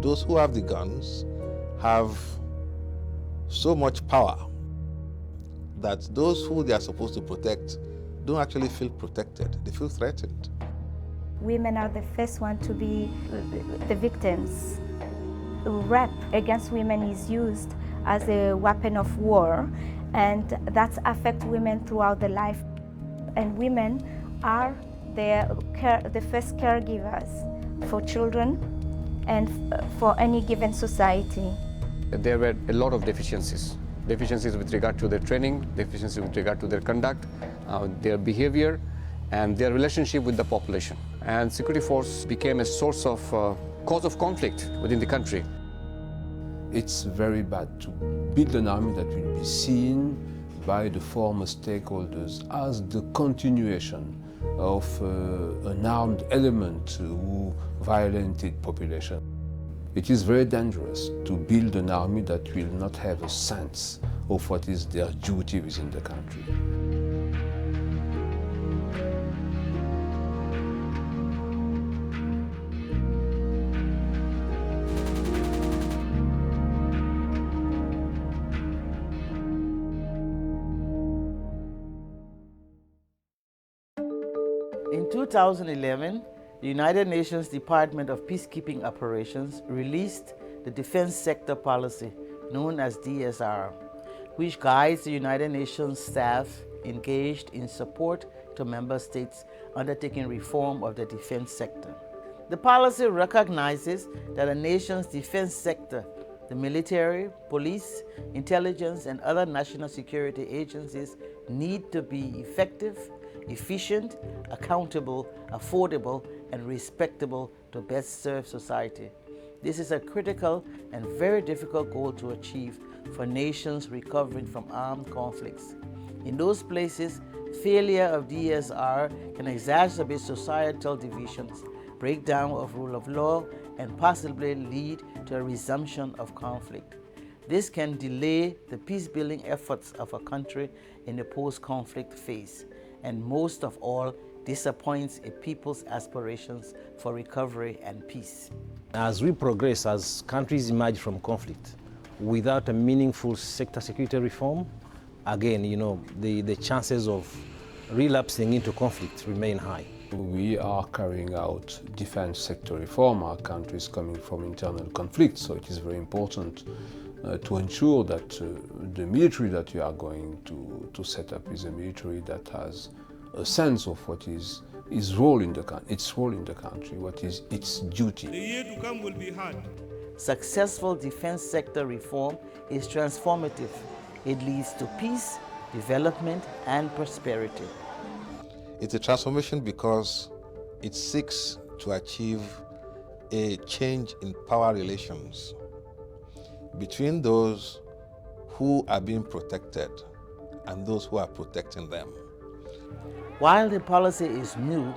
Those who have the guns have so much power that those who they are supposed to protect don't actually feel protected. They feel threatened. Women are the first one to be the victims. Rape against women is used as a weapon of war, and that affects women throughout their life. And women are the first caregivers for children and for any given society. There were a lot of deficiencies with regard to their training, deficiencies with regard to their conduct, their behavior, and their relationship with the population. And security force became a source of cause of conflict within the country. It's very bad to build an army that will be seen by the former stakeholders as the continuation of an armed element who violated population. It is very dangerous to build an army that will not have a sense of what is their duty within the country. In 2011, the United Nations Department of Peacekeeping Operations released the Defense Sector Policy, known as DSR, which guides the United Nations staff engaged in support to member states undertaking reform of the defense sector. The policy recognizes that a nation's defense sector, the military, police, intelligence, and other national security agencies need to be effective, efficient, accountable, affordable, and respectable to best serve society. This is a critical and very difficult goal to achieve for nations recovering from armed conflicts. In those places, failure of DSR can exacerbate societal divisions, breakdown of rule of law, and possibly lead to a resumption of conflict. This can delay the peace-building efforts of a country in the post-conflict phase, and most of all, disappoints a people's aspirations for recovery and peace. As we progress, as countries emerge from conflict, without a meaningful sector security reform, again, the chances of relapsing into conflict remain high. We are carrying out defense sector reform. Our country is coming from internal conflict, so it is very important to ensure that the military that you are going to set up is a military that has a sense of what is its role in the country, what is its duty. The year to come will be hard. Successful defense sector reform is transformative. It leads to peace, development, and prosperity. It's a transformation because it seeks to achieve a change in power relations between those who are being protected and those who are protecting them. While the policy is new,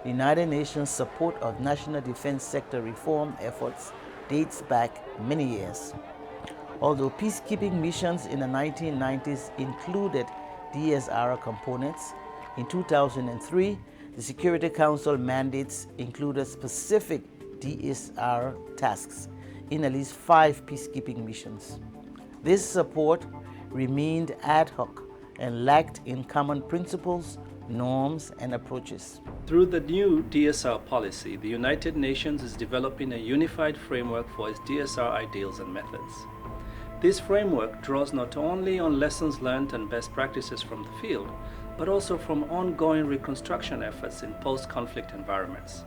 the United Nations support of national defense sector reform efforts dates back many years. Although peacekeeping missions in the 1990s included DSR components, in 2003, the Security Council mandates included specific DSR tasks in at least 5 peacekeeping missions. This support remained ad hoc and lacked in common principles, norms, and approaches. Through the new DSR policy, the United Nations is developing a unified framework for its DSR ideals and methods. This framework draws not only on lessons learned and best practices from the field, but also from ongoing reconstruction efforts in post-conflict environments.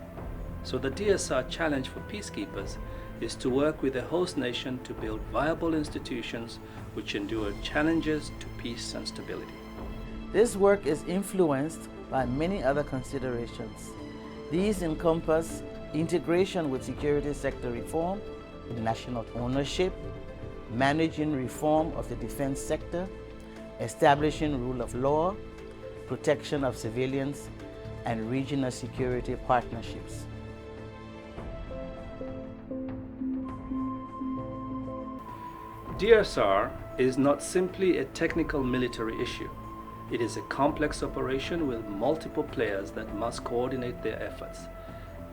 So the DSR challenge for peacekeepers is to work with the host nation to build viable institutions which endure challenges to peace and stability. This work is influenced by many other considerations. These encompass integration with security sector reform, national ownership, managing reform of the defense sector, establishing rule of law, protection of civilians, and regional security partnerships. DSR is not simply a technical military issue. It is a complex operation with multiple players that must coordinate their efforts.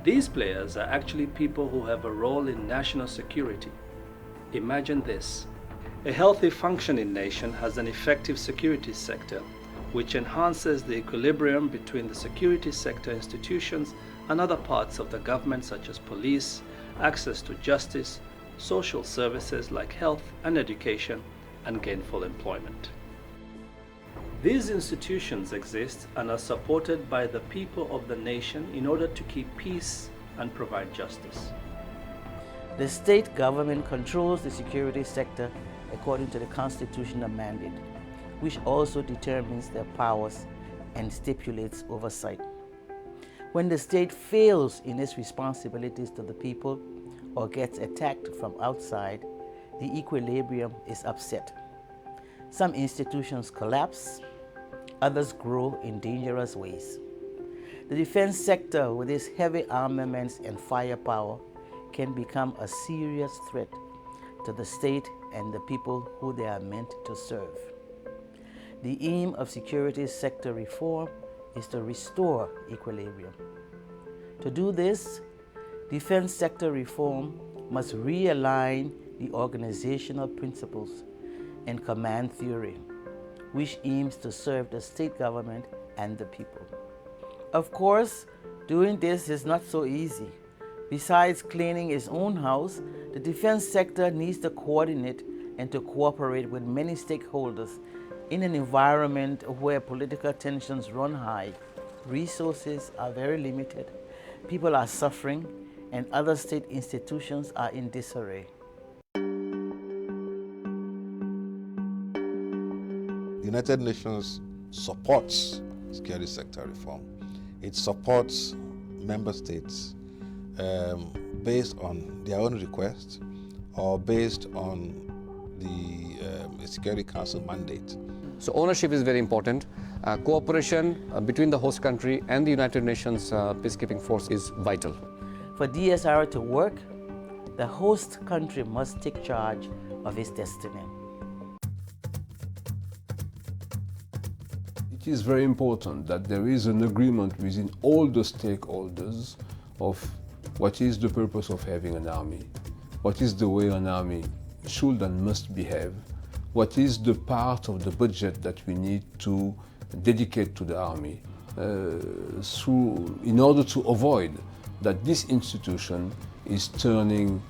These players are actually people who have a role in national security. Imagine this. A healthy functioning nation has an effective security sector which enhances the equilibrium between the security sector institutions and other parts of the government such as police, access to justice, social services like health and education, and gainful employment. These institutions exist and are supported by the people of the nation in order to keep peace and provide justice. The state government controls the security sector according to the constitutional mandate, which also determines their powers and stipulates oversight. When the state fails in its responsibilities to the people or gets attacked from outside, the equilibrium is upset. Some institutions collapse, others grow in dangerous ways. The defense sector, with its heavy armaments and firepower, can become a serious threat to the state and the people who they are meant to serve. The aim of security sector reform is to restore equilibrium. To do this, defense sector reform must realign the organizational principles and command theory, which aims to serve the state government and the people. Of course, doing this is not so easy. Besides cleaning its own house, the defense sector needs to coordinate and to cooperate with many stakeholders in an environment where political tensions run high, resources are very limited, people are suffering, and other state institutions are in disarray. The United Nations supports security sector reform. It supports member states based on their own request or based on the Security Council mandate. So ownership is very important. Cooperation between the host country and the United Nations peacekeeping force is vital. For DSR to work, the host country must take charge of its destiny. It is very important that there is an agreement within all the stakeholders of what is the purpose of having an army, what is the way an army should and must behave, what is the part of the budget that we need to dedicate to the army in order to avoid that this institution is turning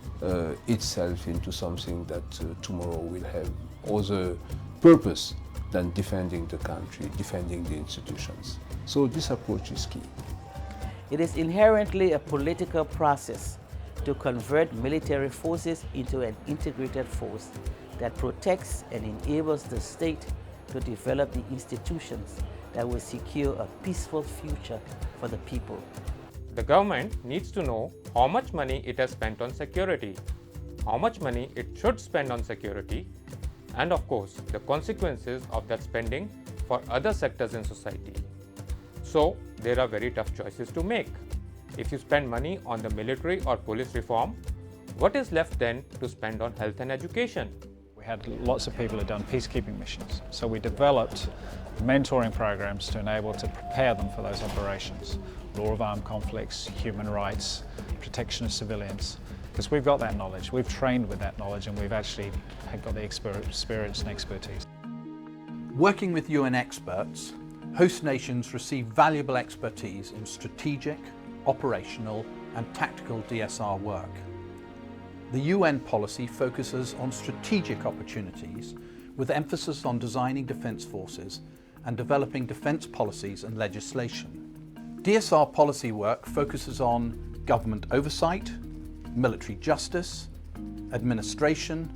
itself into something that tomorrow will have other purpose than defending the country, defending the institutions. So this approach is key. It is inherently a political process to convert military forces into an integrated force that protects and enables the state to develop the institutions that will secure a peaceful future for the people. The government needs to know how much money it has spent on security, how much money it should spend on security, and of course, the consequences of that spending for other sectors in society. So, there are very tough choices to make. If you spend money on the military or police reform, what is left then to spend on health and education? We had lots of people who had done peacekeeping missions, so we developed mentoring programs to enable to prepare them for those operations. Law of armed conflicts, human rights, protection of civilians, because we've got that knowledge, we've trained with that knowledge, and we've actually got the experience and expertise. Working with UN experts, host nations receive valuable expertise in strategic, operational and tactical DSR work. The UN policy focuses on strategic opportunities with emphasis on designing defence forces and developing defence policies and legislation. DSR policy work focuses on government oversight, military justice, administration,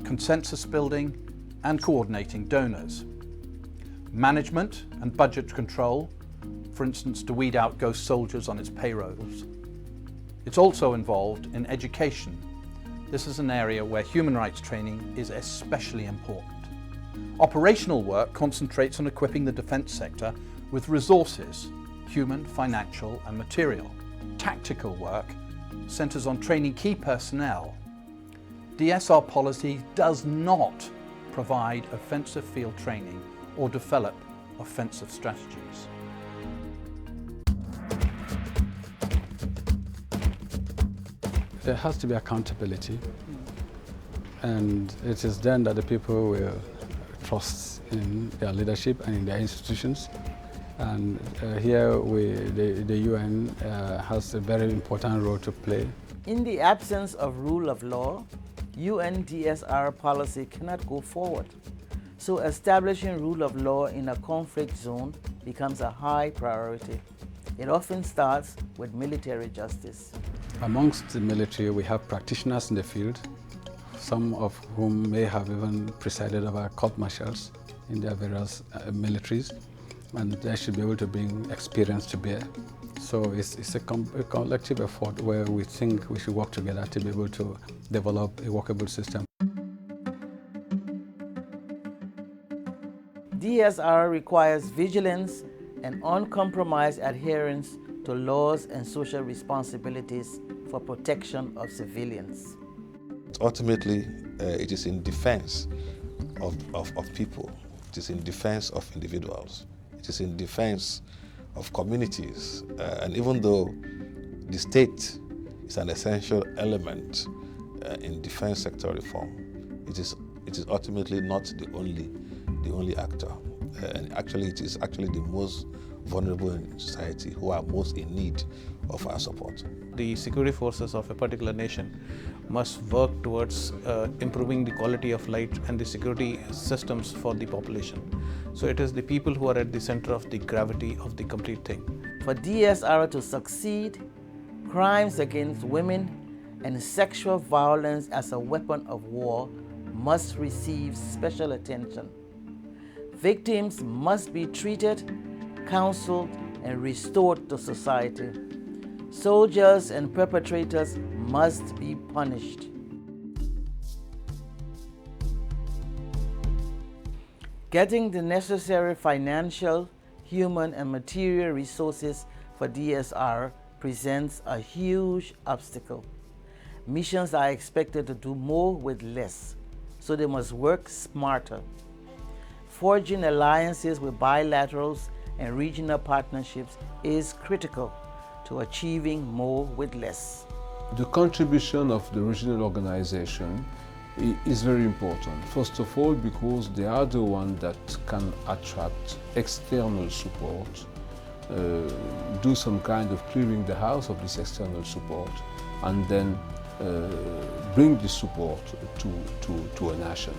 consensus building and coordinating donors. Management and budget control, for instance to weed out ghost soldiers on its payrolls. It's also involved in education. This is an area where human rights training is especially important. Operational work concentrates on equipping the defence sector with resources, human, financial and material. Tactical work centres on training key personnel. DSR policy does not provide offensive field training or develop offensive strategies. There has to be accountability, and it is then that the people will trust in their leadership and in their institutions. And here the UN has a very important role to play. In the absence of rule of law, UN DSR policy cannot go forward. So establishing rule of law in a conflict zone becomes a high priority. It often starts with military justice. Amongst the military, we have practitioners in the field, some of whom may have even presided over court-martials in their various militaries, and they should be able to bring experience to bear. So it's a collective effort where we think we should work together to be able to develop a workable system. DSR requires vigilance and uncompromised adherence to laws and social responsibilities for protection of civilians. Ultimately, it is in defense of people. It is in defense of individuals. It is in defense of communities. And even though the state is an essential element in defense sector reform, it is ultimately not the only actor. And actually, it is actually the most vulnerable in society who are most in need of our support. The security forces of a particular nation must work towards improving the quality of life and the security systems for the population. So it is the people who are at the center of the gravity of the complete thing. For DSR to succeed, crimes against women and sexual violence as a weapon of war must receive special attention. Victims must be treated, counseled, and restored to society. Soldiers and perpetrators must be punished. Getting the necessary financial, human, and material resources for DSR presents a huge obstacle. Missions are expected to do more with less, so they must work smarter. Forging alliances with bilaterals and regional partnerships is critical to achieving more with less. The contribution of the regional organization is very important. First of all, because they are the ones that can attract external support, do some kind of clearing the house of this external support, and then bring the support to a nation.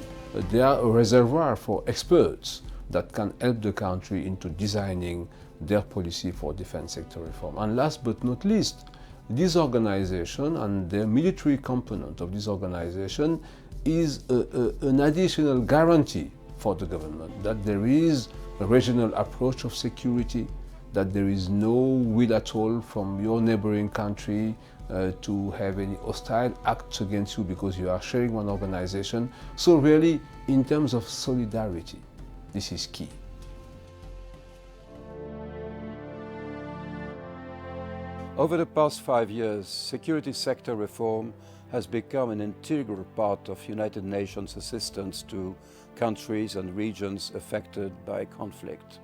They are a reservoir for experts that can help the country into designing their policy for defense sector reform. And last but not least, this organization and the military component of this organization is an additional guarantee for the government that there is a regional approach of security, that there is no will at all from your neighboring country to have any hostile acts against you because you are sharing one organization. So really, in terms of solidarity, this is key. Over the past 5 years, security sector reform has become an integral part of United Nations assistance to countries and regions affected by conflict.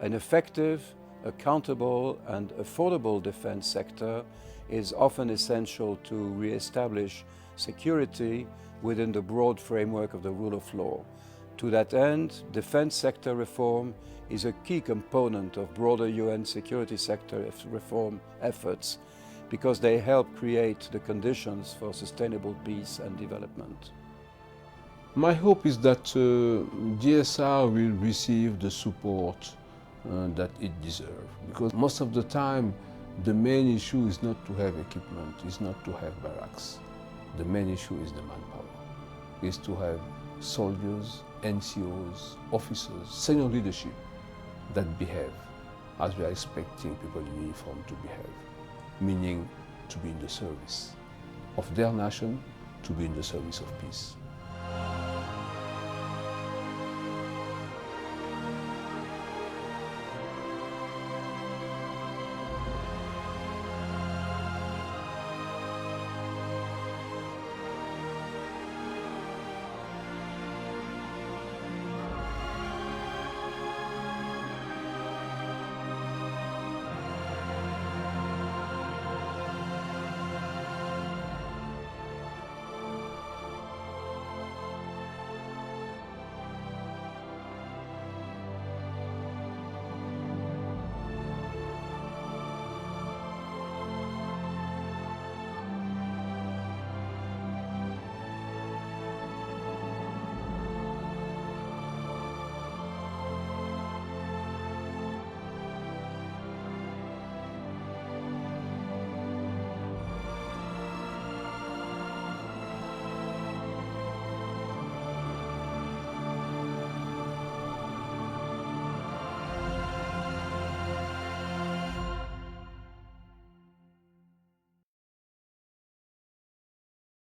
An effective, accountable and affordable defense sector is often essential to re-establish security within the broad framework of the rule of law. To that end, defense sector reform is a key component of broader UN security sector reform efforts because they help create the conditions for sustainable peace and development. My hope is that DSR will receive the support that it deserves, because most of the time the main issue is not to have equipment, is not to have barracks. The main issue is the manpower, is to have soldiers, NCOs, officers, senior leadership that behave as we are expecting people in uniform to behave, meaning to be in the service of their nation, to be in the service of peace.